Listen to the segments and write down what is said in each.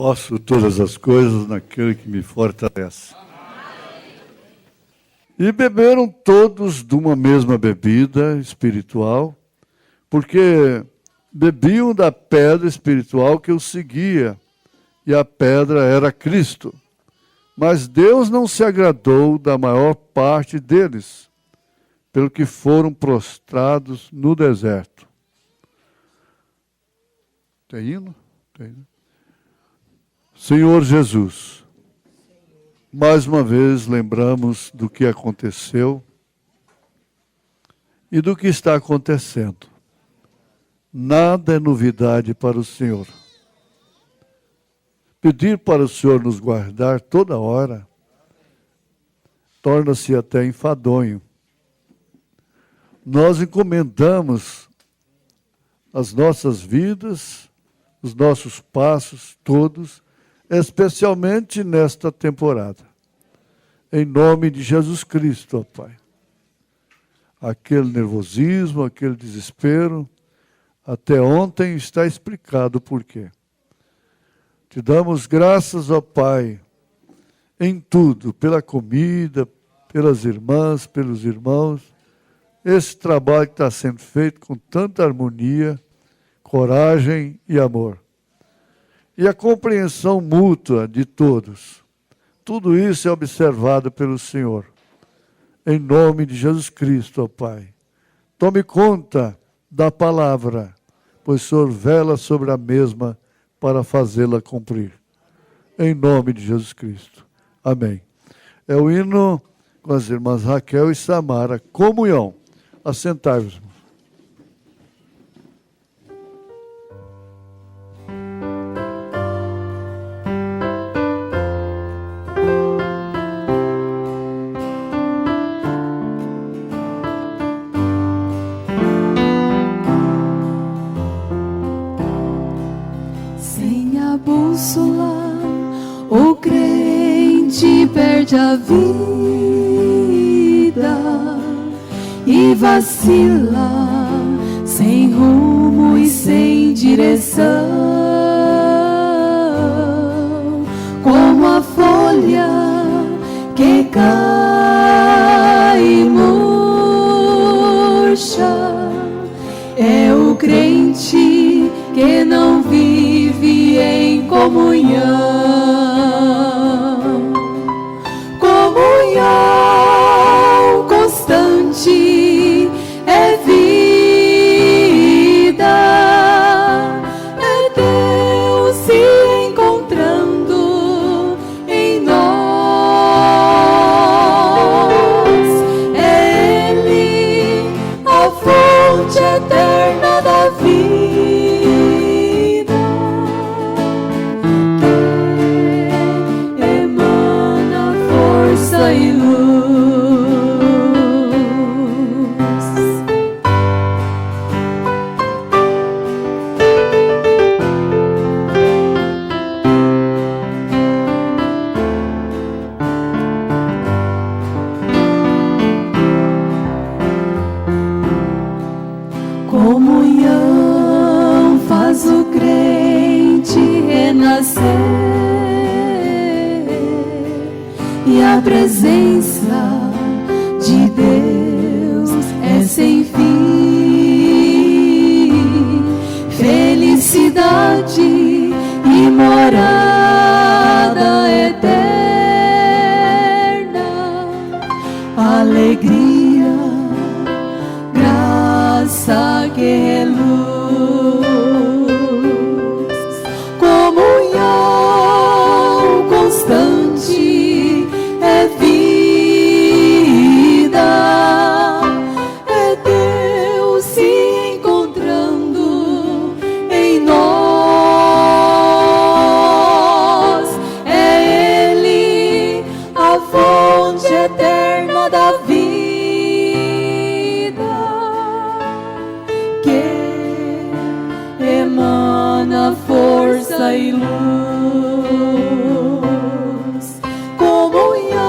Posso todas as coisas naquele que me fortalece. E beberam todos de uma mesma bebida espiritual, porque bebiam da pedra espiritual que os seguia, e a pedra era Cristo. Mas Deus não se agradou da maior parte deles, pelo que foram prostrados no deserto. Tem hino? Tem, né? Senhor Jesus, mais uma vez lembramos do que aconteceu e do que está acontecendo. Nada é novidade para o Senhor. Pedir para o Senhor nos guardar toda hora torna-se até enfadonho. Nós encomendamos as nossas vidas, os nossos passos todos, especialmente nesta temporada. Em nome de Jesus Cristo, ó Pai. Aquele nervosismo, aquele desespero, até ontem está explicado o porquê. Te damos graças, ó Pai, em tudo, pela comida, pelas irmãs, pelos irmãos. Esse trabalho que está sendo feito com tanta harmonia, coragem e amor. E a compreensão mútua de todos. Tudo isso é observado pelo Senhor. Em nome de Jesus Cristo, ó Pai. Tome conta da palavra, pois o Senhor vela sobre a mesma para fazê-la cumprir. Em nome de Jesus Cristo. Amém. É o hino com as irmãs Raquel e Samara. Comunhão. Assentai-vos. O crente perde a vida e vacila, sem rumo e sem direção, como a folha que cai e murcha. É o crente que não vive em comunhão. Comunhão constante é vida, é Deus se encontrando em nós. É Ele a fonte eterna da vida. E luz. Comunhão faz o crente renascer, e a presença de Deus é sem fim. Felicidade e morada eterna, alegria, graça que reluz. Comunhão constante é vida, é Deus se encontrando em nós. É Ele a fonte eterna da vida, que emana força e luz. Comunhão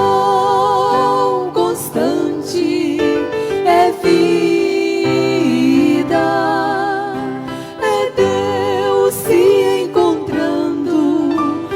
constante é vida, é Deus se encontrando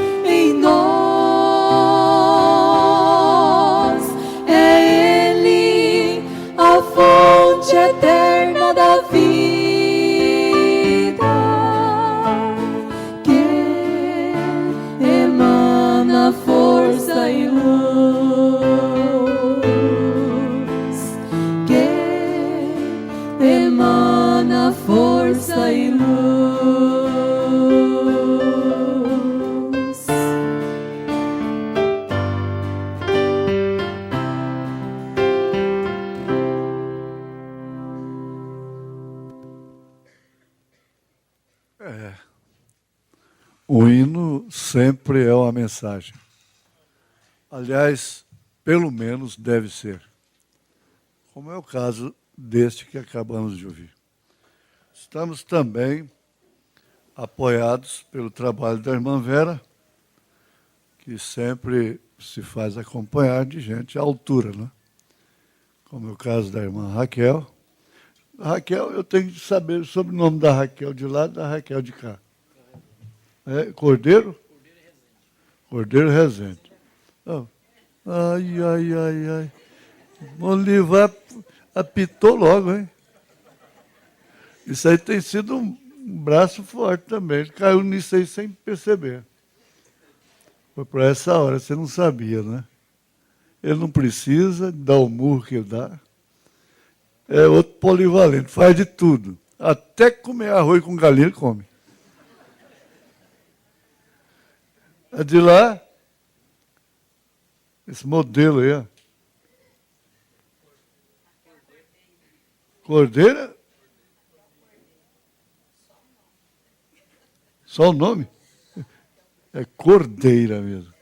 o hino sempre é uma mensagem. Aliás, pelo menos deve ser. Como é o caso deste que acabamos de ouvir. Estamos também apoiados pelo trabalho da irmã Vera, que sempre se faz acompanhar de gente à altura, né? Como é o caso da irmã Raquel. A Raquel, eu tenho que saber o sobrenome da Raquel de lá e da Raquel de cá. É Cordeiro? Cordeiro Rezende. Oh. Ai, ai, ai, ai. Olivar apitou logo, hein? Isso aí tem sido um braço forte também. Ele caiu nisso aí sem perceber. Foi para essa hora, você não sabia, né? Ele não precisa dar o murro que ele dá. É outro polivalente, faz de tudo. Até comer arroz com galinha ele come. É de lá, esse modelo aí, ó. Cordeira? Só o nome? É Cordeira mesmo.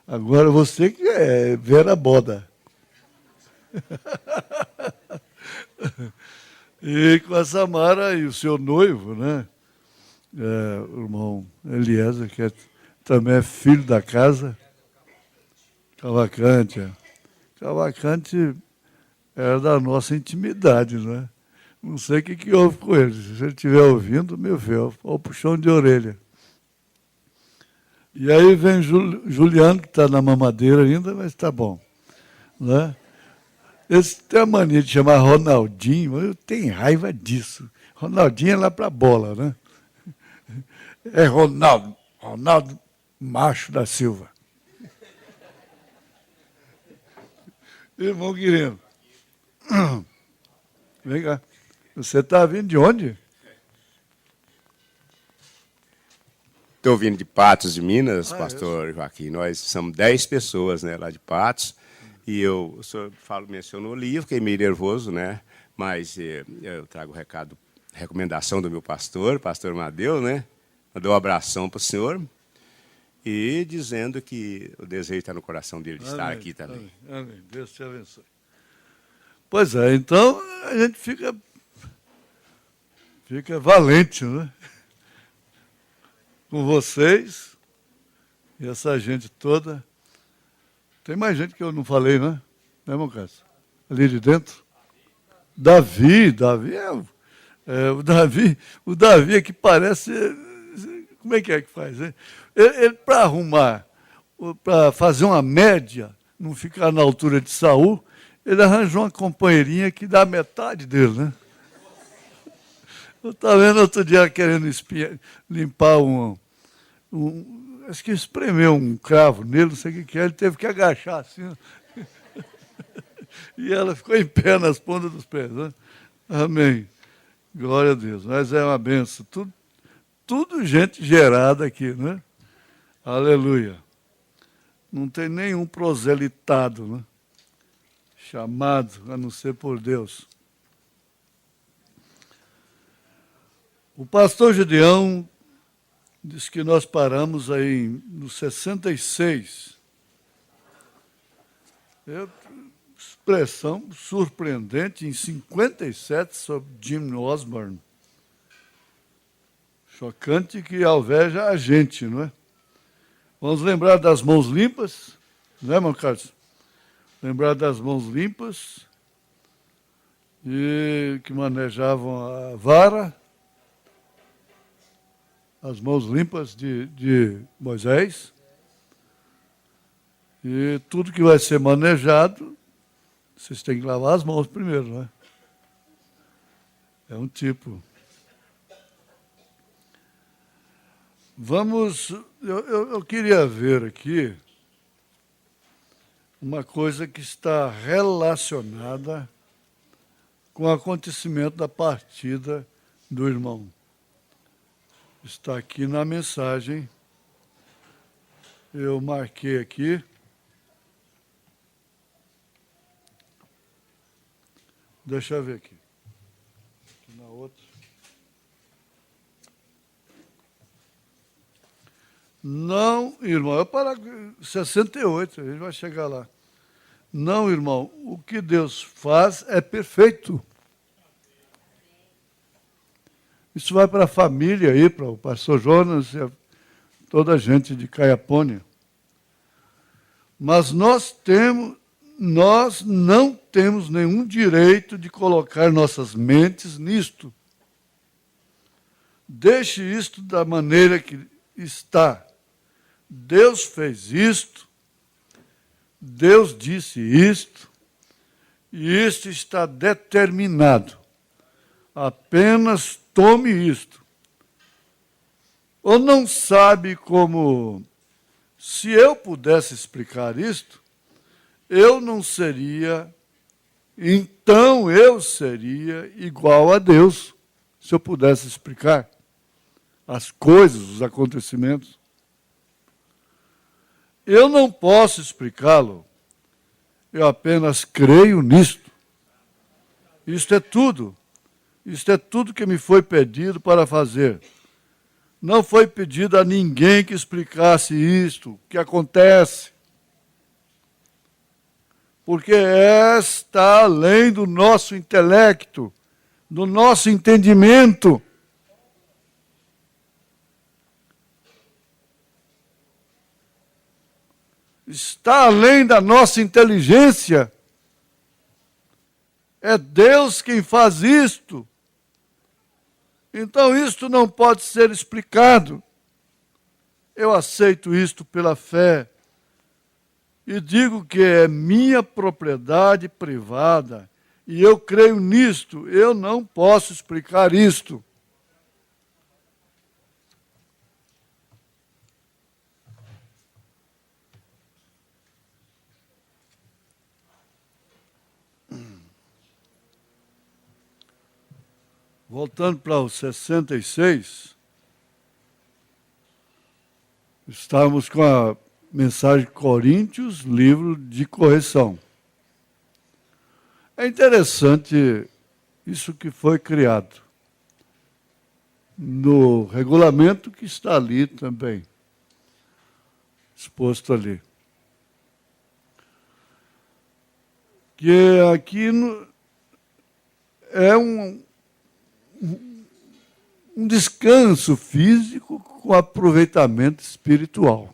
Agora você que é Vera Boda. E com a Samara e o seu noivo, né? O irmão Eliezer, que também é filho da casa. Cavalcante. Cavalcante era da nossa intimidade, né? Não sei o que houve com ele. Se ele estiver ouvindo, meu filho, olha o puxão de orelha. E aí vem Juliano, que está na mamadeira ainda, mas está bom. Né? Esse tem a mania de chamar Ronaldinho, mas eu tenho raiva disso. Ronaldinho é lá para a bola, né? É Ronaldo Macho da Silva. Irmão Quirino, vem cá. Você está vindo de onde? Estou vindo de Patos, de Minas, pastor Joaquim. Nós somos 10 pessoas, né, lá de Patos. E o senhor mencionou o livro, fiquei meio nervoso, né? Mas eu trago o recado, recomendação do meu pastor Madeu, né? Mandou um abração para o senhor. E dizendo que o desejo está no coração dele de estar aqui também. Amém. Deus te abençoe. Pois é, então a gente fica valente, né? Com vocês e essa gente toda. Tem mais gente que eu não falei, né? Né, irmão Cássio? Ali de dentro. Davi o Davi é que parece... Como é que faz? Hein? Ele para arrumar, para fazer uma média, não ficar na altura de Saul, ele arranjou uma companheirinha que dá metade dele, né? Eu estava vendo outro dia querendo limpar acho que espremeu um cravo nele, não sei o que é, ele teve que agachar assim. E ela ficou em pé nas pontas dos pés. Né? Amém. Glória a Deus. Mas é uma benção. Tudo gente gerada aqui, né? Aleluia. Não tem nenhum proselitado, né? Chamado a não ser por Deus. O pastor Gideão diz que nós paramos aí no 66. Expressão surpreendente, em 57, sobre Jim Osborne. Chocante que alveja a gente, não é? Vamos lembrar das mãos limpas, não é, irmão Carlos? Lembrar das mãos limpas, e que manejavam a vara, as mãos limpas de Moisés, e tudo que vai ser manejado, vocês têm que lavar as mãos primeiro, não é? É um tipo. Vamos, eu queria ver aqui uma coisa que está relacionada com o acontecimento da partida do irmão. Está aqui na mensagem, eu marquei aqui. Deixa eu ver aqui. Aqui na outra. Não, irmão, eu para 68, a gente vai chegar lá. Não, irmão, o que Deus faz é perfeito. Isso vai para a família aí, para o pastor Jonas e toda a gente de Caiapônia. Mas nós não temos nenhum direito de colocar nossas mentes nisto. Deixe isto da maneira que está. Deus fez isto, Deus disse isto, e isto está determinado. Apenas tome isto. Ou não sabe como, se eu pudesse explicar isto, eu não seria, então eu seria igual a Deus, se eu pudesse explicar as coisas, os acontecimentos. Eu não posso explicá-lo, eu apenas creio nisto. Isto é tudo que me foi pedido para fazer. Não foi pedido a ninguém que explicasse isto, o que acontece. Porque está além do nosso intelecto, do nosso entendimento. Está além da nossa inteligência. É Deus quem faz isto. Então, isto não pode ser explicado. Eu aceito isto pela fé. E digo que é minha propriedade privada. E eu creio nisto. Eu não posso explicar isto. Voltando para os 66, estávamos com a mensagem de Coríntios, livro de correção. É interessante isso que foi criado no regulamento que está ali também, exposto ali. Que aqui é um descanso físico com aproveitamento espiritual.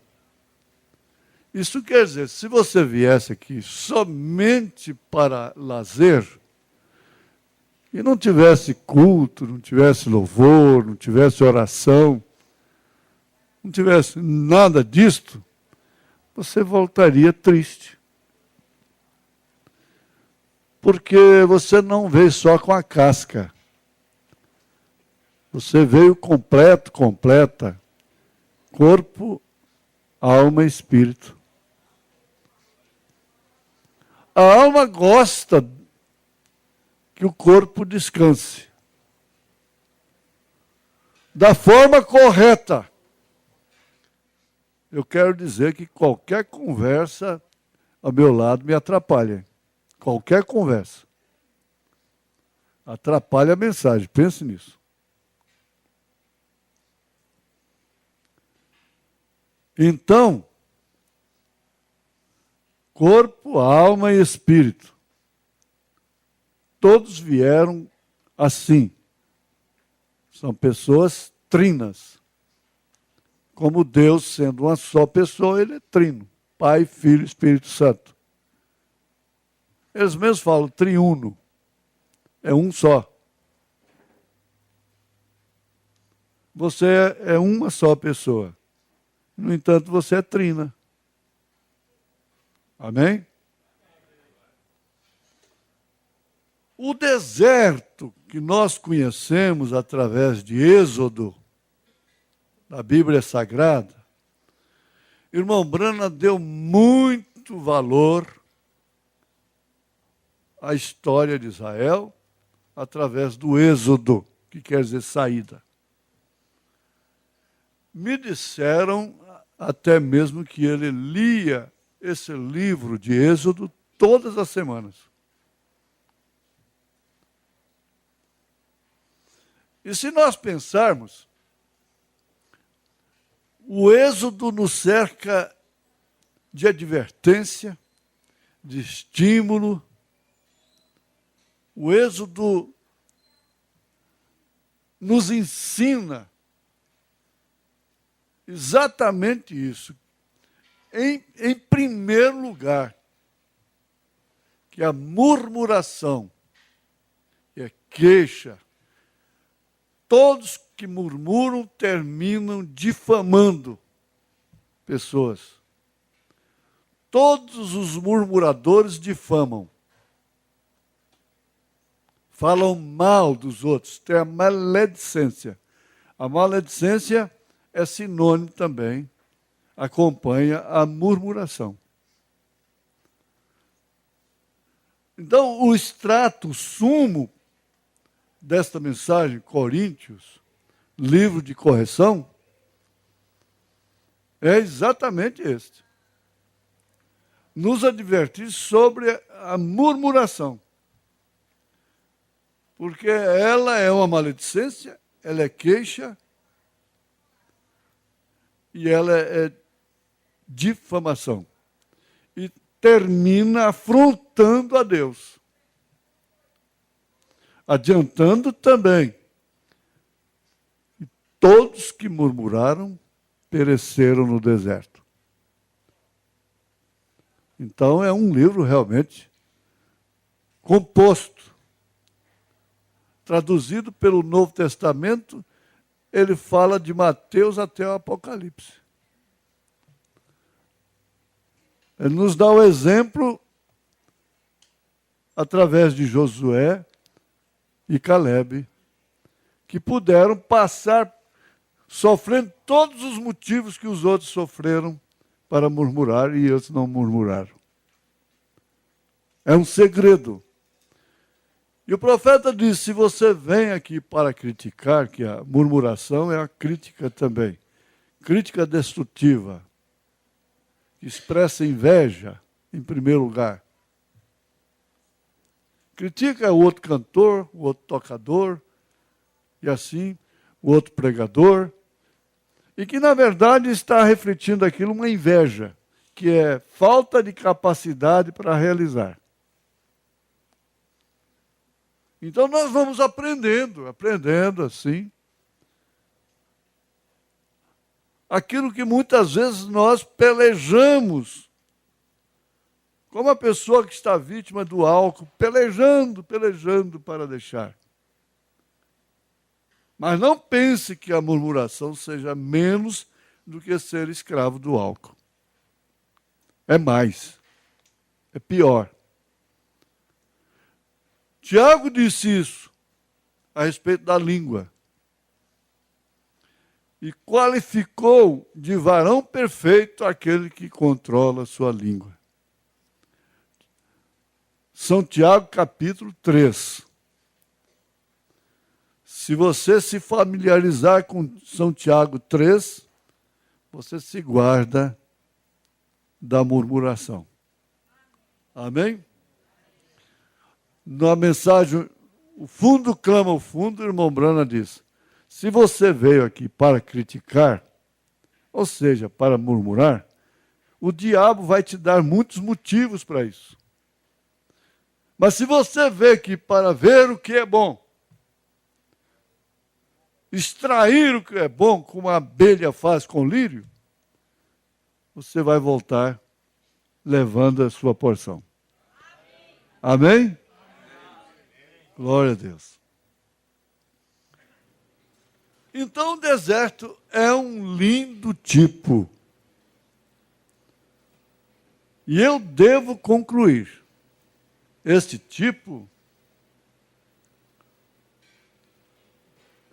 Isso quer dizer, se você viesse aqui somente para lazer, e não tivesse culto, não tivesse louvor, não tivesse oração, não tivesse nada disto, você voltaria triste. Porque você não veio só com a casca. Você veio completo, completa, corpo, alma e espírito. A alma gosta que o corpo descanse. Da forma correta. Eu quero dizer que qualquer conversa ao meu lado me atrapalha. Qualquer conversa. Atrapalha a mensagem, pense nisso. Então, corpo, alma e espírito, todos vieram assim. São pessoas trinas. Como Deus, sendo uma só pessoa, ele é trino. Pai, Filho e Espírito Santo. Eles mesmos falam triuno. É um só. Você é uma só pessoa. No entanto, você é trina. Amém? O deserto que nós conhecemos através de Êxodo, da Bíblia Sagrada, irmão Brana deu muito valor à história de Israel através do Êxodo, que quer dizer saída. Me disseram até mesmo que ele lia esse livro de Êxodo todas as semanas. E se nós pensarmos, O Êxodo nos cerca de advertência, de estímulo. O Êxodo nos ensina exatamente isso. Em primeiro lugar, que a murmuração e a queixa, todos que murmuram terminam difamando pessoas. Todos os murmuradores difamam. Falam mal dos outros, tem a maledicência. A maledicência é sinônimo também, acompanha a murmuração. Então, o extrato, o sumo desta mensagem, Coríntios, livro de correção, é exatamente este. Nos advertir sobre a murmuração. Porque ela é uma maledicência, ela é queixa e ela é difamação. E termina afrontando a Deus. Adiantando também. E todos que murmuraram pereceram no deserto. Então é um livro realmente composto. Traduzido pelo Novo Testamento, ele fala de Mateus até o Apocalipse. Ele nos dá o exemplo através de Josué e Calebe, que puderam passar sofrendo todos os motivos que os outros sofreram para murmurar e eles não murmuraram. É um segredo. E o profeta diz, se você vem aqui para criticar, que a murmuração é a crítica também, crítica destrutiva, que expressa inveja, em primeiro lugar. Critica o outro cantor, o outro tocador, e assim, o outro pregador, e que, na verdade, está refletindo aquilo uma inveja, que é falta de capacidade para realizar. Então, nós vamos aprendendo assim, aquilo que muitas vezes nós pelejamos, como a pessoa que está vítima do álcool, pelejando para deixar. Mas não pense que a murmuração seja menos do que ser escravo do álcool. É mais, é pior. Tiago disse isso a respeito da língua. E qualificou de varão perfeito aquele que controla a sua língua. São Tiago, capítulo 3. Se você se familiarizar com São Tiago 3, você se guarda da murmuração. Amém? Na mensagem, o fundo clama o fundo, o irmão Brana diz, se você veio aqui para criticar, ou seja, para murmurar, o diabo vai te dar muitos motivos para isso. Mas se você veio aqui para ver o que é bom, extrair o que é bom, como a abelha faz com o lírio, você vai voltar levando a sua porção. Amém? Glória a Deus. Então o deserto é um lindo tipo. E eu devo concluir. Este tipo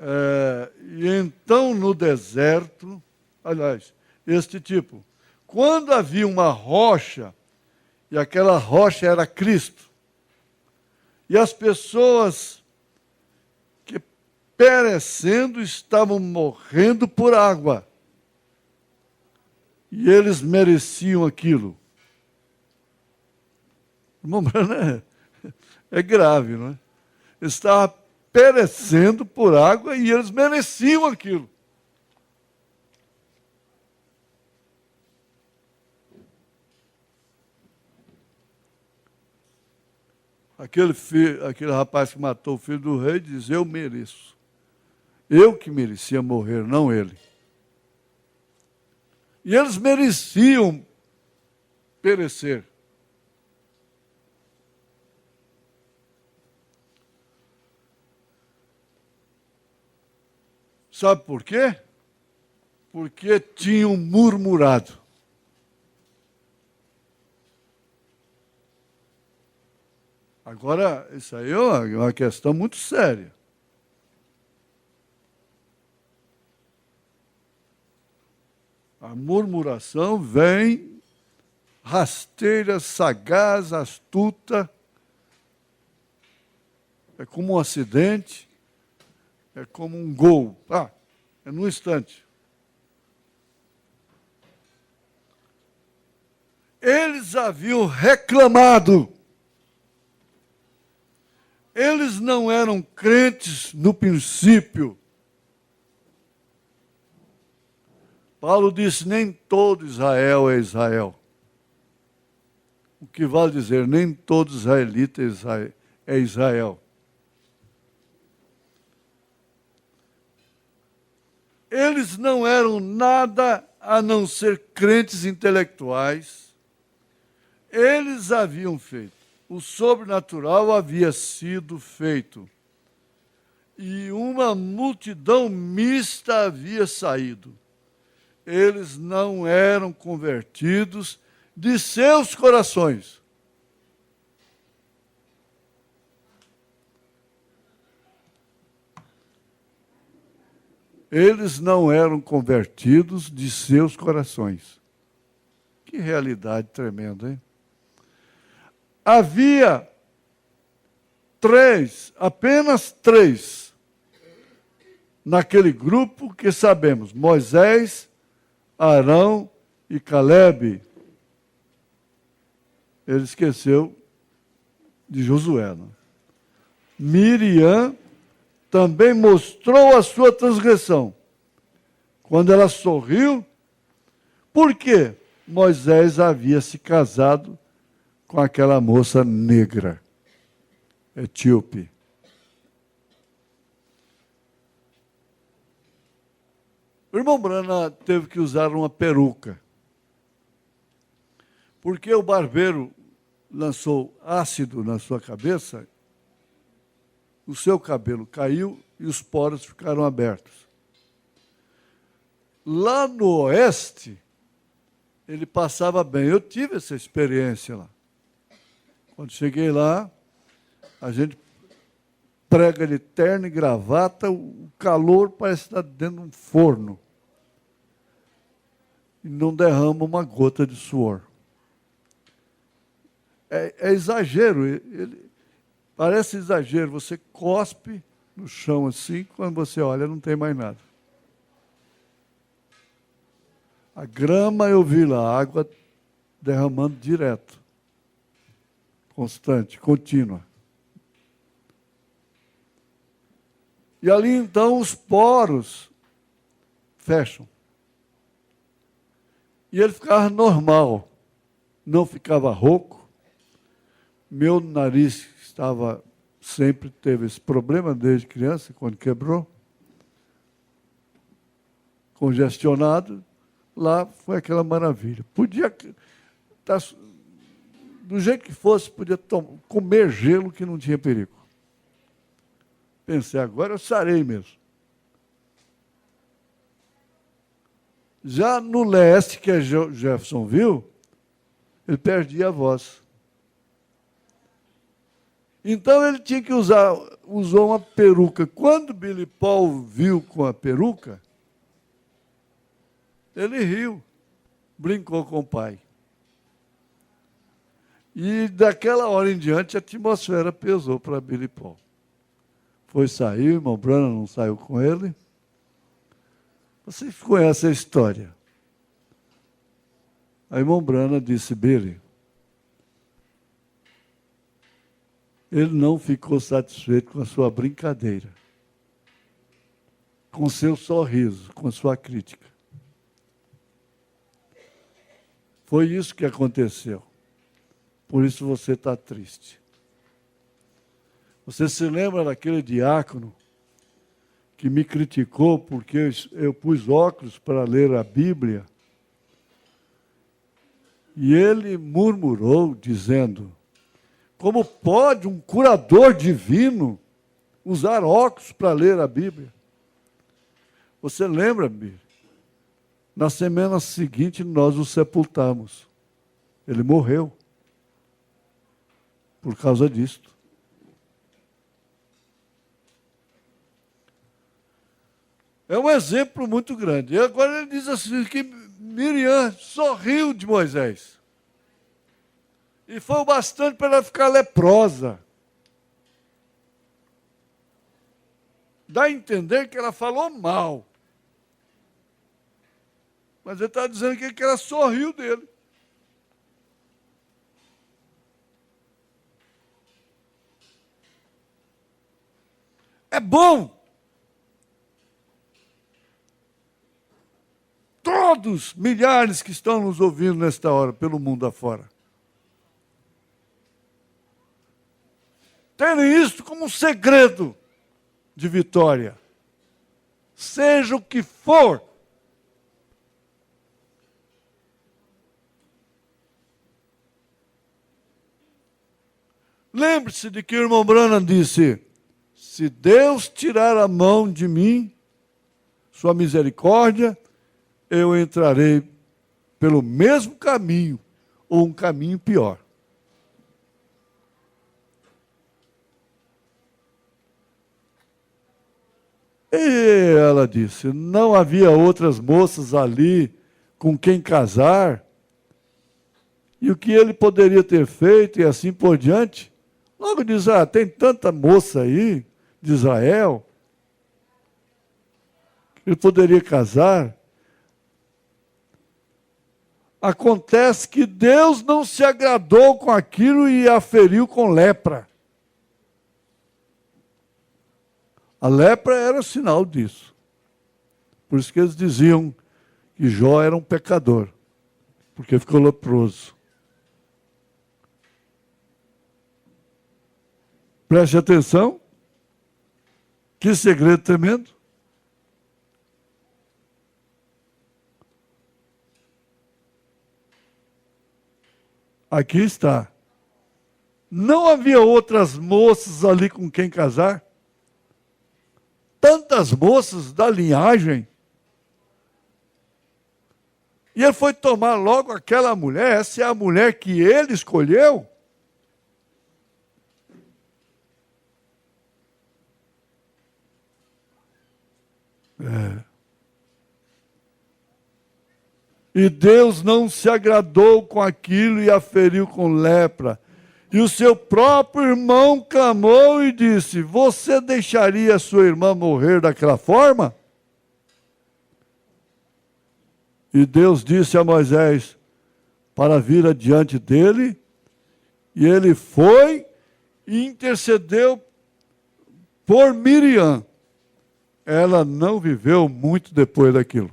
e então no deserto, aliás, este tipo, quando havia uma rocha, e aquela rocha era Cristo, e as pessoas que perecendo estavam morrendo por água, e eles mereciam aquilo. Irmão, é grave, não é? Estava perecendo por água e eles mereciam aquilo. aquele rapaz que matou o filho do rei diz, eu mereço. Eu que merecia morrer, não ele. E eles mereciam perecer. Sabe por quê? Porque tinham murmurado. Agora, isso aí é uma questão muito séria. A murmuração vem rasteira, sagaz, astuta. É como um acidente, é como um gol. É num instante. Eles haviam reclamado. Eles não eram crentes no princípio. Paulo disse, nem todo Israel é Israel. O que vale dizer, nem todo israelita é Israel. Eles não eram nada a não ser crentes intelectuais. Eles haviam feito. O sobrenatural havia sido feito. E uma multidão mista havia saído. Eles não eram convertidos de seus corações. Eles não eram convertidos de seus corações. Que realidade tremenda, hein? Havia apenas três, naquele grupo que sabemos, Moisés, Arão e Calebe. Ele esqueceu de Josué. Não? Miriam também mostrou a sua transgressão. Quando ela sorriu, por quê? Moisés havia se casado com aquela moça negra, etíope. O irmão Brana teve que usar uma peruca, porque o barbeiro lançou ácido na sua cabeça, o seu cabelo caiu e os poros ficaram abertos. Lá no oeste, ele passava bem. Eu tive essa experiência lá. Quando cheguei lá, a gente prega de terno e gravata, o calor parece estar dentro de um forno. E não derrama uma gota de suor. É exagero. Parece exagero. Você cospe no chão assim, quando você olha, não tem mais nada. A grama eu vi lá, a água derramando direto. Constante, contínua. E ali então os poros fecham. E ele ficava normal, não ficava rouco. Meu nariz sempre teve esse problema desde criança, quando quebrou. Congestionado, lá foi aquela maravilha. Podia do jeito que fosse, podia comer gelo que não tinha perigo. Pensei, agora eu sarei mesmo. Já no leste, que é Jeffersonville, ele perdia a voz. Então ele tinha que usou uma peruca. Quando Billy Paul viu com a peruca, ele riu, brincou com o pai. E daquela hora em diante a atmosfera pesou para Billy Paul. Foi sair, o irmão Brana não saiu com ele. Vocês conhecem a história. A irmã Brana disse, Billy, ele não ficou satisfeito com a sua brincadeira, com seu sorriso, com a sua crítica. Foi isso que aconteceu. Por isso você está triste. Você se lembra daquele diácono que me criticou porque eu pus óculos para ler a Bíblia? E ele murmurou, dizendo: como pode um curador divino usar óculos para ler a Bíblia? Você lembra-me? Na semana seguinte, nós o sepultamos. Ele morreu por causa disto. É um exemplo muito grande. E agora ele diz assim, que Miriam sorriu de Moisés. E foi o bastante para ela ficar leprosa. Dá a entender que ela falou mal. Mas ele está dizendo que ela sorriu dele. É bom. Todos, milhares que estão nos ouvindo nesta hora, pelo mundo afora, terem isso como um segredo de vitória. Seja o que for. Lembre-se de que o irmão Branham disse: se Deus tirar a mão de mim, sua misericórdia, eu entrarei pelo mesmo caminho, ou um caminho pior. E ela disse, não havia outras moças ali com quem casar, e o que ele poderia ter feito, e assim por diante. Logo diz, tem tanta moça aí, de Israel, que ele poderia casar. Acontece que Deus não se agradou com aquilo e a feriu com lepra. A lepra era sinal disso. Por isso que eles diziam que Jó era um pecador, porque ficou leproso. Preste atenção. Que segredo tremendo. Aqui está. Não havia outras moças ali com quem casar? Tantas moças da linhagem. E ele foi tomar logo aquela mulher. Essa é a mulher que ele escolheu. E Deus não se agradou com aquilo e a feriu com lepra. E o seu próprio irmão clamou e disse, você deixaria sua irmã morrer daquela forma? E Deus disse a Moisés para vir adiante dele, e ele foi e intercedeu por Miriam. Ela não viveu muito depois daquilo.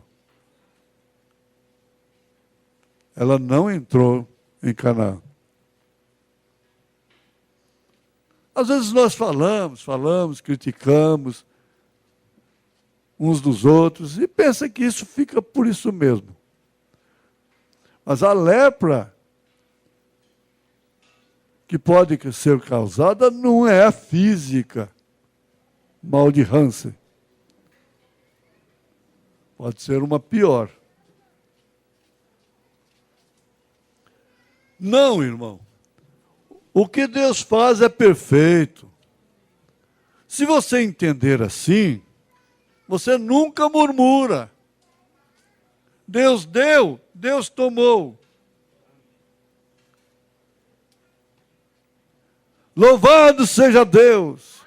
Ela não entrou em Canaã. Às vezes nós falamos, criticamos uns dos outros e pensa que isso fica por isso mesmo. Mas a lepra que pode ser causada não é a física, mal de Hansen. Pode ser uma pior. Não, irmão. O que Deus faz é perfeito. Se você entender assim, você nunca murmura. Deus deu, Deus tomou. Louvado seja Deus.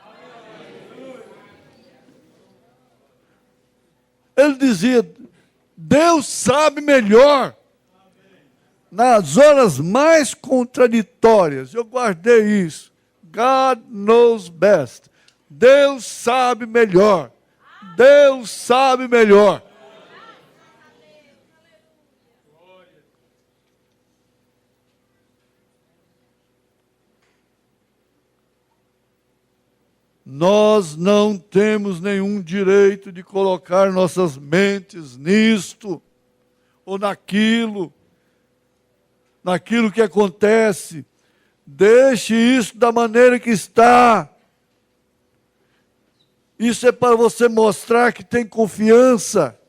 Ele dizia, Deus sabe melhor. Nas horas mais contraditórias, eu guardei isso. God knows best. Deus sabe melhor. Deus sabe melhor. Nós não temos nenhum direito de colocar nossas mentes nisto ou naquilo que acontece. Deixe isso da maneira que está. Isso é para você mostrar que tem confiança,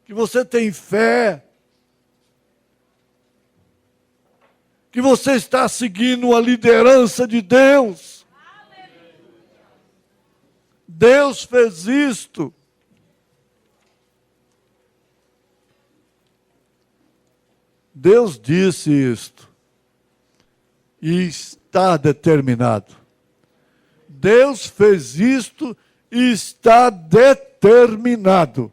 que você tem fé, que você está seguindo a liderança de Deus. Deus fez isto. Deus disse isto. E está determinado. Deus fez isto e está determinado.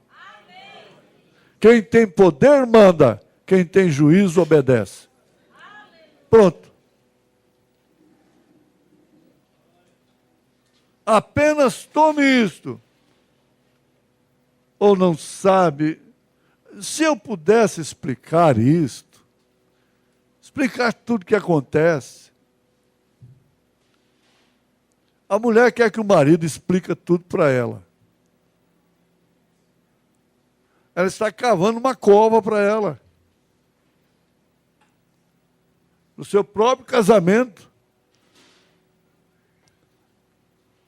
Quem tem poder manda, quem tem juízo obedece. Pronto. Apenas tome isto. Ou não sabe. Se eu pudesse explicar isto, explicar tudo o que acontece. A mulher quer que o marido explique tudo para ela. Ela está cavando uma cova para ela. No seu próprio casamento.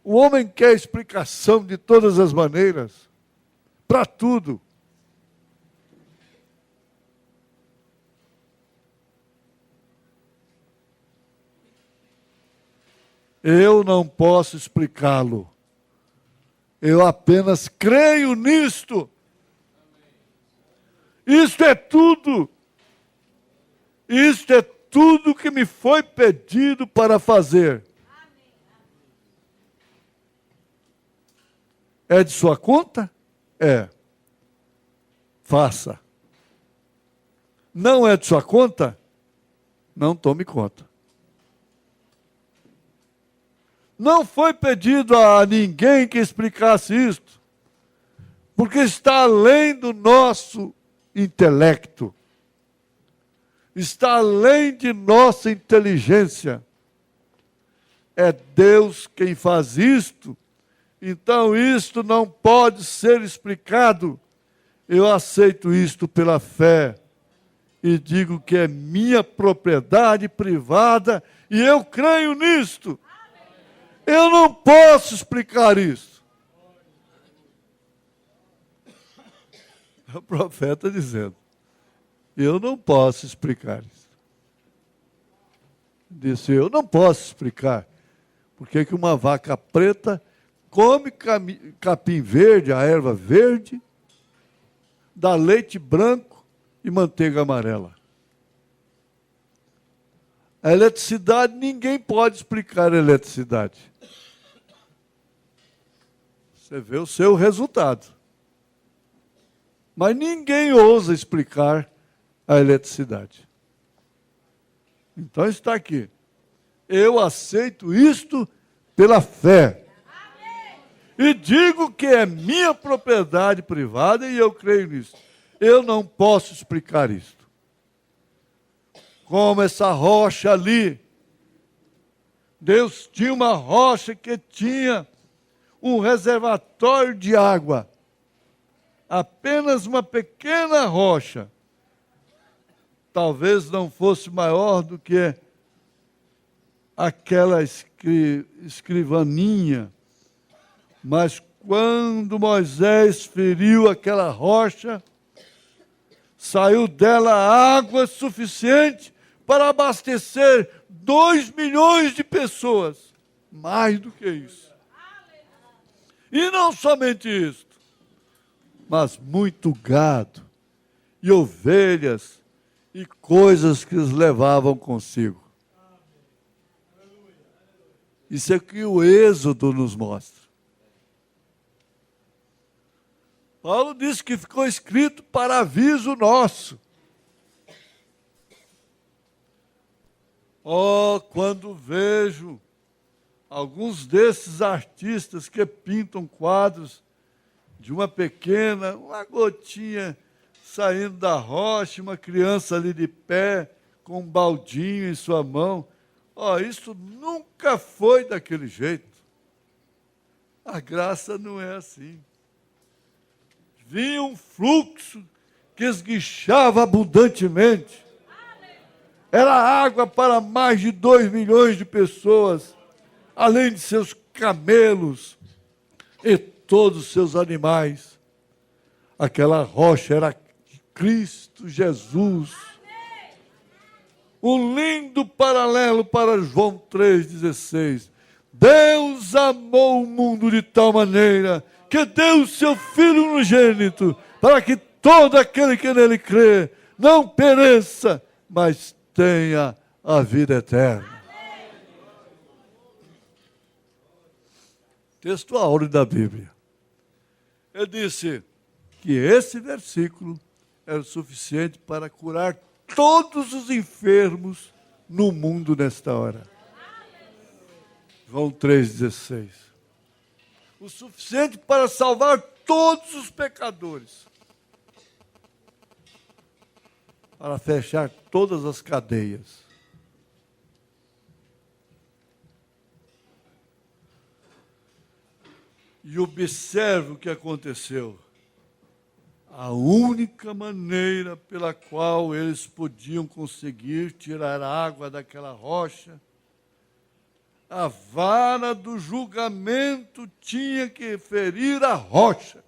O homem quer explicação de todas as maneiras, para tudo. Eu não posso explicá-lo. Eu apenas creio nisto. Isto é tudo. Isto é tudo que me foi pedido para fazer. É de sua conta? É. Faça. Não é de sua conta? Não tome conta. Não foi pedido a ninguém que explicasse isto, porque está além do nosso intelecto, está além de nossa inteligência. É Deus quem faz isto, então isto não pode ser explicado. Eu aceito isto pela fé e digo que é minha propriedade privada e eu creio nisto. Eu não posso explicar isso. O profeta dizendo, eu não posso explicar isso. Disse, eu não posso explicar. Por que que uma vaca preta come capim verde, a erva verde, dá leite branco e manteiga amarela? A eletricidade, ninguém pode explicar a eletricidade. Você vê o seu resultado. Mas ninguém ousa explicar a eletricidade. Então está aqui. Eu aceito isto pela fé. E digo que é minha propriedade privada e eu creio nisso. Eu não posso explicar isto. Como essa rocha ali. Deus tinha uma rocha que tinha um reservatório de água. Apenas uma pequena rocha. Talvez não fosse maior do que aquela escrivaninha. Mas quando Moisés feriu aquela rocha, saiu dela água suficiente para abastecer 2 milhões de pessoas. Mais do que isso. E não somente isso, mas muito gado e ovelhas e coisas que os levavam consigo. Isso é que o Êxodo nos mostra. Paulo disse que ficou escrito para aviso nosso. Oh, quando vejo alguns desses artistas que pintam quadros de uma gotinha saindo da rocha, uma criança ali de pé, com um baldinho em sua mão. Ó, isso nunca foi daquele jeito. A graça não é assim. Vinha um fluxo que esguichava abundantemente. Era água para mais de 2 milhões de pessoas, além de seus camelos e todos os seus animais. Aquela rocha era Cristo Jesus. Um lindo paralelo para João 3,16. Deus amou o mundo de tal maneira que deu o seu Filho unigênito, para que todo aquele que nele crê não pereça, mas tenha a vida eterna. Texto áureo da Bíblia. Ele disse que esse versículo era o suficiente para curar todos os enfermos no mundo nesta hora. João 3,16. O suficiente para salvar todos os pecadores. Para fechar todas as cadeias. E observe o que aconteceu. A única maneira pela qual eles podiam conseguir tirar a água daquela rocha, a vara do julgamento tinha que ferir a rocha.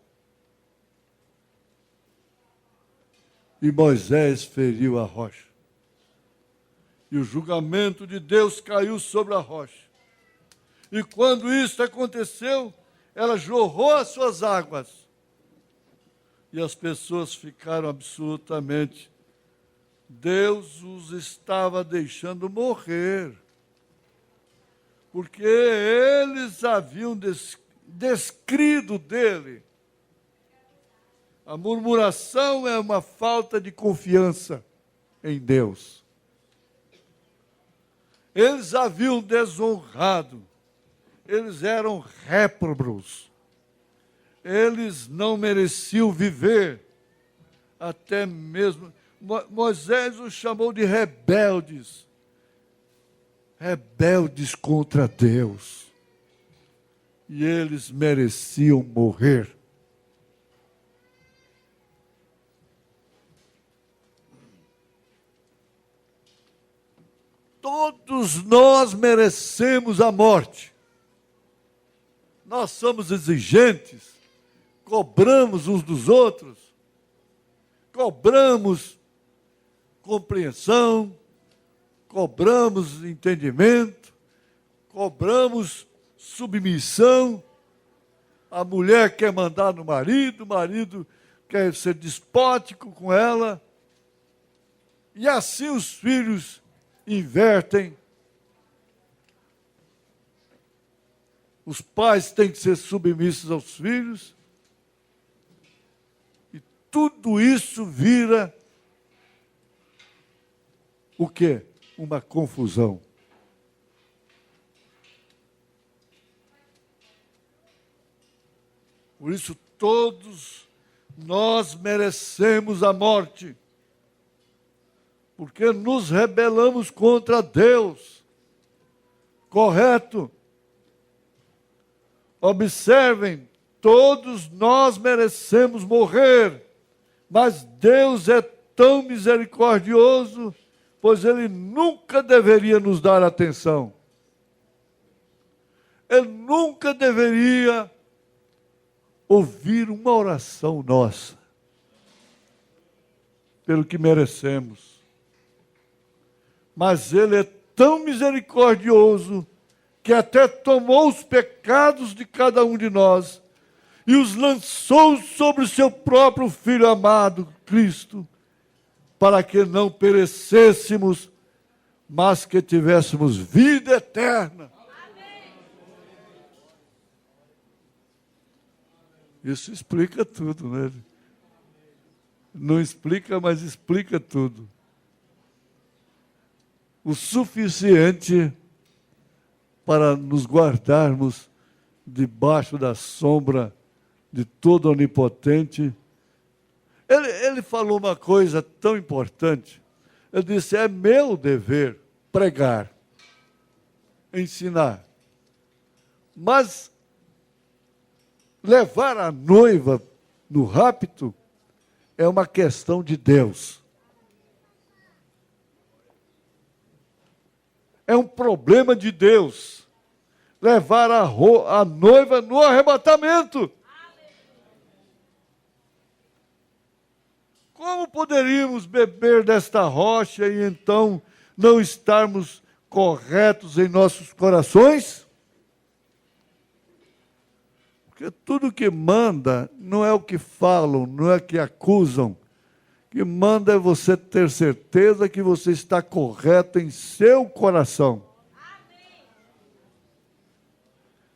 E Moisés feriu a rocha. E o julgamento de Deus caiu sobre a rocha. E quando isso aconteceu, ela jorrou as suas águas. E as pessoas ficaram absolutamente... Deus os estava deixando morrer. Porque eles haviam descrido dele. A murmuração é uma falta de confiança em Deus. Eles haviam desonrado. Eles eram réprobos. Eles não mereciam viver. Até mesmo... Moisés os chamou de rebeldes. Rebeldes contra Deus. E eles mereciam morrer. Todos nós merecemos a morte. Nós somos exigentes, cobramos uns dos outros, cobramos compreensão, cobramos entendimento, cobramos submissão. A mulher quer mandar no marido, o marido quer ser despótico com ela. E assim os filhos invertem. Os pais têm que ser submissos aos filhos. E tudo isso vira o quê? Uma confusão. Por isso, todos nós merecemos a morte. Porque nos rebelamos contra Deus. Correto? Observem, todos nós merecemos morrer, mas Deus é tão misericordioso, pois Ele nunca deveria nos dar atenção. Ele nunca deveria ouvir uma oração nossa, pelo que merecemos. Mas Ele é tão misericordioso, que até tomou os pecados de cada um de nós e os lançou sobre o seu próprio Filho amado, Cristo, para que não perecêssemos, mas que tivéssemos vida eterna. Amém. Isso explica tudo, né? Não explica, mas explica tudo. O suficiente para nos guardarmos debaixo da sombra de todo onipotente. Ele falou uma coisa tão importante. Ele disse, é meu dever pregar. ensinar. Mas levar a noiva no rapto é uma questão de Deus. É um problema de Deus. Levar a noiva no arrebatamento. Como poderíamos beber desta rocha e então não estarmos corretos em nossos corações? Porque tudo que manda não é o que falam, não é o que acusam. O que manda é você ter certeza que você está correto em seu coração.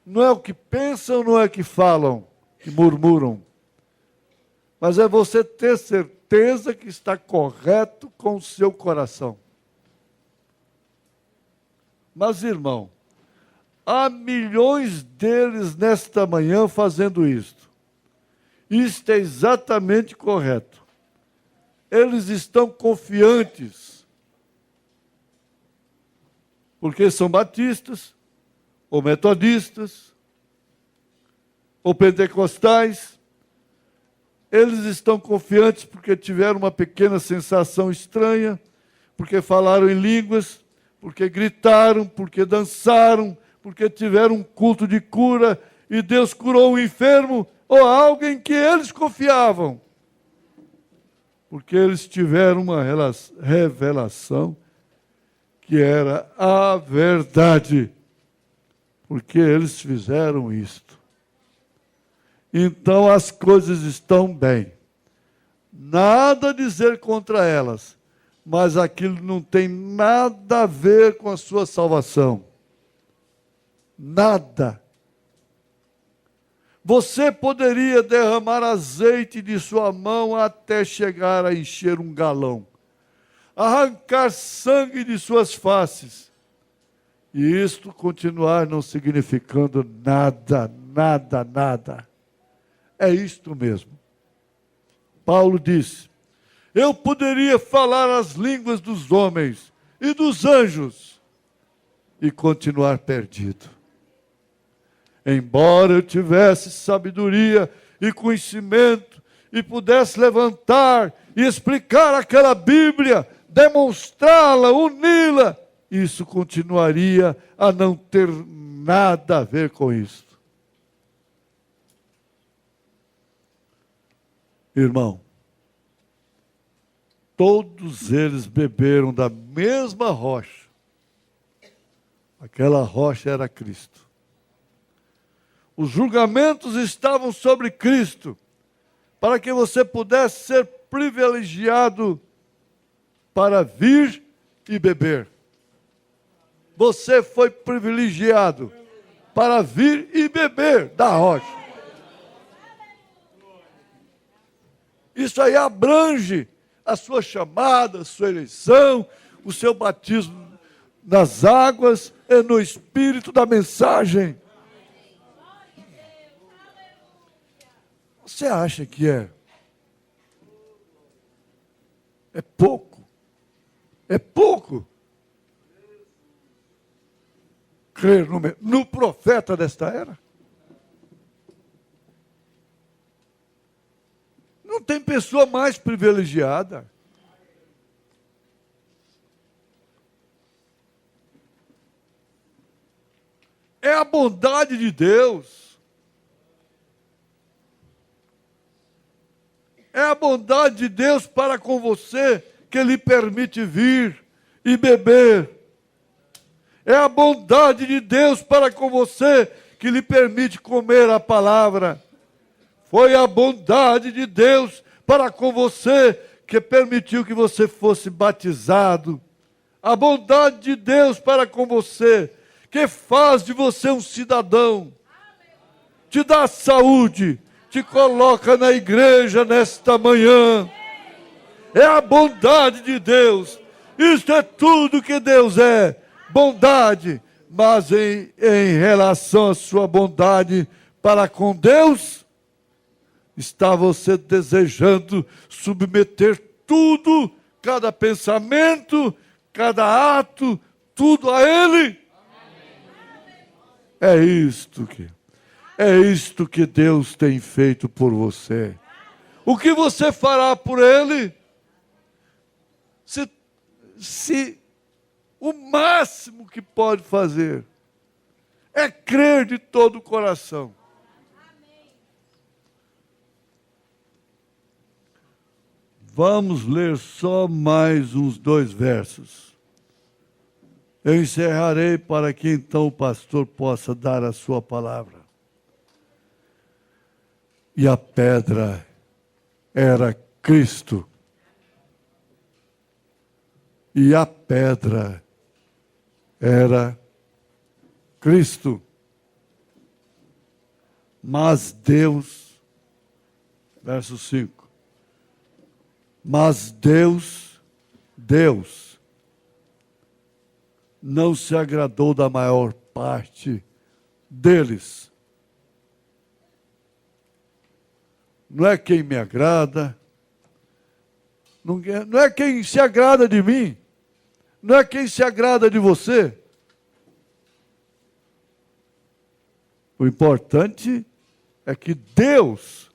Não é o que pensam, não é o que falam, que murmuram. Mas é você ter certeza que está correto com o seu coração. Mas, irmão, há milhões deles nesta manhã fazendo isto. Isto é exatamente correto. Eles estão confiantes, porque são batistas, ou metodistas, ou pentecostais. Eles estão confiantes porque tiveram uma pequena sensação estranha, porque falaram em línguas, porque gritaram, porque dançaram, porque tiveram um culto de cura e Deus curou o enfermo ou alguém que eles confiavam. Porque eles tiveram uma revelação que era a verdade. Porque eles fizeram isto. Então as coisas estão bem. Nada a dizer contra elas, mas aquilo não tem nada a ver com a sua salvação. Nada. Você poderia derramar azeite de sua mão até chegar a encher um galão, arrancar sangue de suas faces, e isto continuar não significando nada, nada, nada. É isto mesmo. Paulo disse: eu poderia falar as línguas dos homens e dos anjos e continuar perdido. Embora eu tivesse sabedoria e conhecimento e pudesse levantar e explicar aquela Bíblia, demonstrá-la, uni-la, isso continuaria a não ter nada a ver com isso. Irmão, todos eles beberam da mesma rocha. Aquela rocha era Cristo. Os julgamentos estavam sobre Cristo, para que você pudesse ser privilegiado para vir e beber. Você foi privilegiado para vir e beber da rocha. Isso aí abrange a sua chamada, a sua eleição, o seu batismo nas águas e no espírito da mensagem. Você acha que é pouco? É pouco crer no profeta desta era? Não tem pessoa mais privilegiada. É a bondade de Deus. É a bondade de Deus para com você que lhe permite vir e beber. É a bondade de Deus para com você que lhe permite comer a palavra. Foi a bondade de Deus para com você que permitiu que você fosse batizado. A bondade de Deus para com você que faz de você um cidadão. Te dá saúde, te coloca na igreja nesta manhã. É a bondade de Deus. Isto é tudo que Deus é. Bondade. Mas em relação à sua bondade para com Deus, está você desejando submeter tudo, cada pensamento, cada ato, tudo a Ele? É isto que Deus tem feito por você. O que você fará por Ele? Se o máximo que pode fazer é crer de todo o coração. Vamos ler só mais uns 2 versos. Eu encerrarei para que então o pastor possa dar a sua palavra. E a pedra era Cristo. E a pedra era Cristo. Mas Deus, verso 5. Mas Deus não se agradou da maior parte deles. Não é quem me agrada, não é quem se agrada de mim, não é quem se agrada de você. O importante é que Deus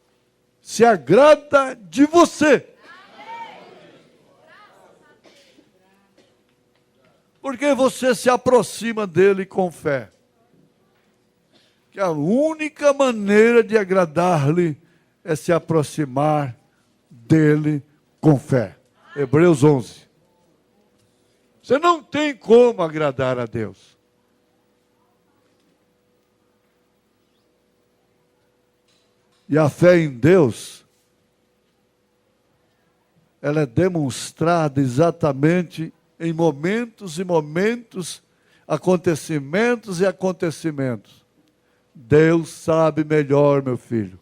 se agrada de você. Porque você se aproxima dele com fé. Que a única maneira de agradar-lhe é se aproximar dele com fé. Hebreus 11. Você não tem como agradar a Deus. E a fé em Deus, ela é demonstrada exatamente em momentos e momentos, acontecimentos e acontecimentos. Deus sabe melhor, meu filho.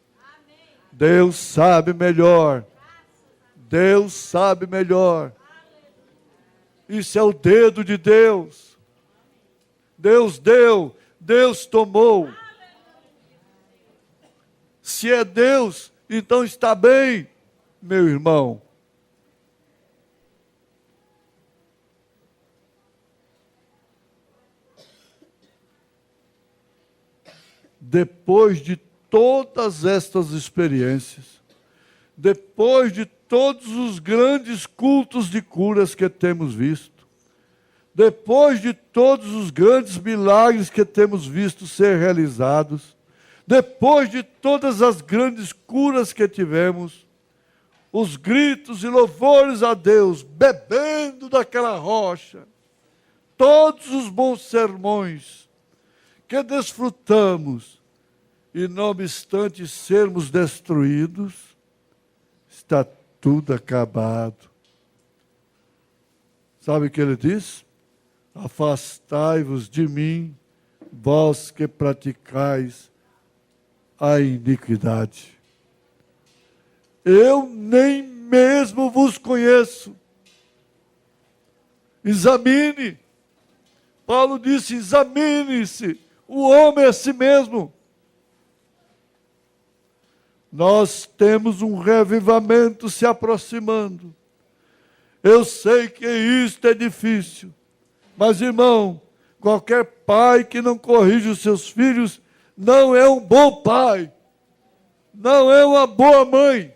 Deus sabe melhor. Deus sabe melhor. Isso é o dedo de Deus. Deus deu, Deus tomou. Se é Deus, então está bem, meu irmão. Depois de todas estas experiências, depois de todos os grandes cultos de curas que temos visto, depois de todos os grandes milagres que temos visto ser realizados, depois de todas as grandes curas que tivemos, os gritos e louvores a Deus, bebendo daquela rocha, todos os bons sermões que desfrutamos, e não obstante sermos destruídos, está tudo acabado. Sabe o que ele diz? Afastai-vos de mim, vós que praticais a iniquidade. Eu nem mesmo vos conheço. Examine. Paulo disse, examine-se. O homem é a si mesmo. Nós temos um revivamento se aproximando. Eu sei que isto é difícil. Mas, irmão, qualquer pai que não corrige os seus filhos não é um bom pai. Não é uma boa mãe.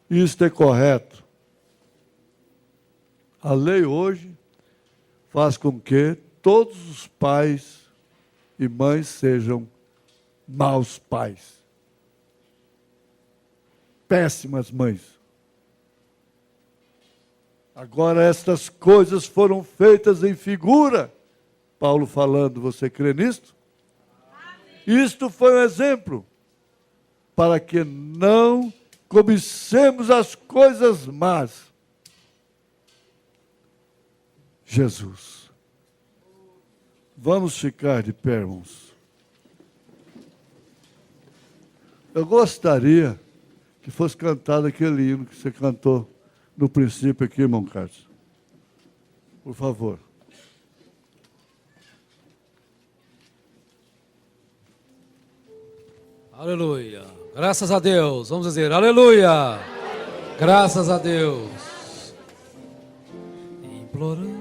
Isto é correto. A lei hoje faz com que todos os pais e mães sejam maus pais. Péssimas mães. Agora estas coisas foram feitas em figura. Paulo falando, você crê nisto? Isto foi um exemplo para que não cobicemos as coisas más. Jesus. Vamos ficar de pé, irmãos. Eu gostaria que fosse cantado aquele hino que você cantou no princípio aqui, irmão Carlos. Por favor. Aleluia. Graças a Deus. Vamos dizer, aleluia. Graças a Deus. Implorando.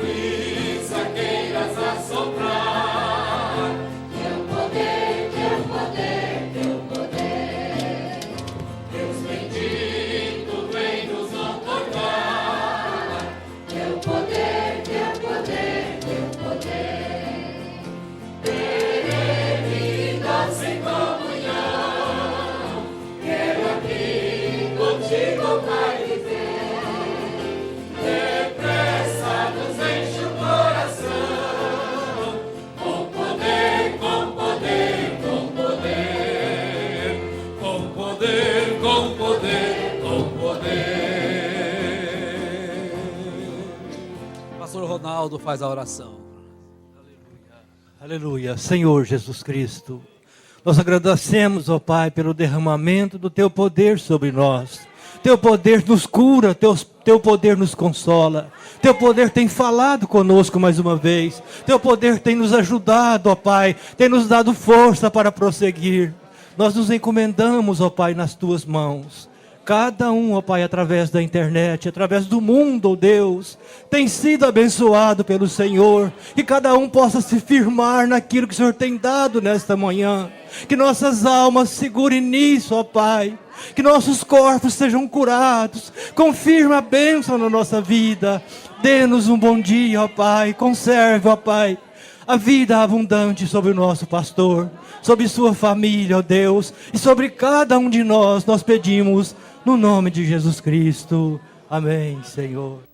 brisa queiras assoprar. Teu poder, teu poder, teu poder. Deus bendito vem nos otorgar. Teu poder, teu poder, teu poder. Peregrinos em comunhão. Quero aqui contigo, Pai, viver. Depressa nos enche o coração. Com poder, com poder, com poder. Com poder, com poder, com poder. Pastor Ronaldo faz a oração. Aleluia, Senhor Jesus Cristo, nós agradecemos, ó Pai, pelo derramamento do Teu poder sobre nós. Teu poder nos cura, Teu poder nos consola. Teu poder tem falado conosco mais uma vez. Teu poder tem nos ajudado, ó Pai, tem nos dado força para prosseguir. Nós nos encomendamos, ó Pai, nas Tuas mãos. Cada um, ó Pai, através da internet, através do mundo, ó Deus, tem sido abençoado pelo Senhor. Que cada um possa se firmar naquilo que o Senhor tem dado nesta manhã. Que nossas almas segurem nisso, ó Pai. Que nossos corpos sejam curados. Confirma a bênção na nossa vida. Dê-nos um bom dia, ó Pai. Conserve, ó Pai, a vida abundante sobre o nosso pastor, sobre sua família, ó Deus, e sobre cada um de nós pedimos no nome de Jesus Cristo. Amém, Senhor.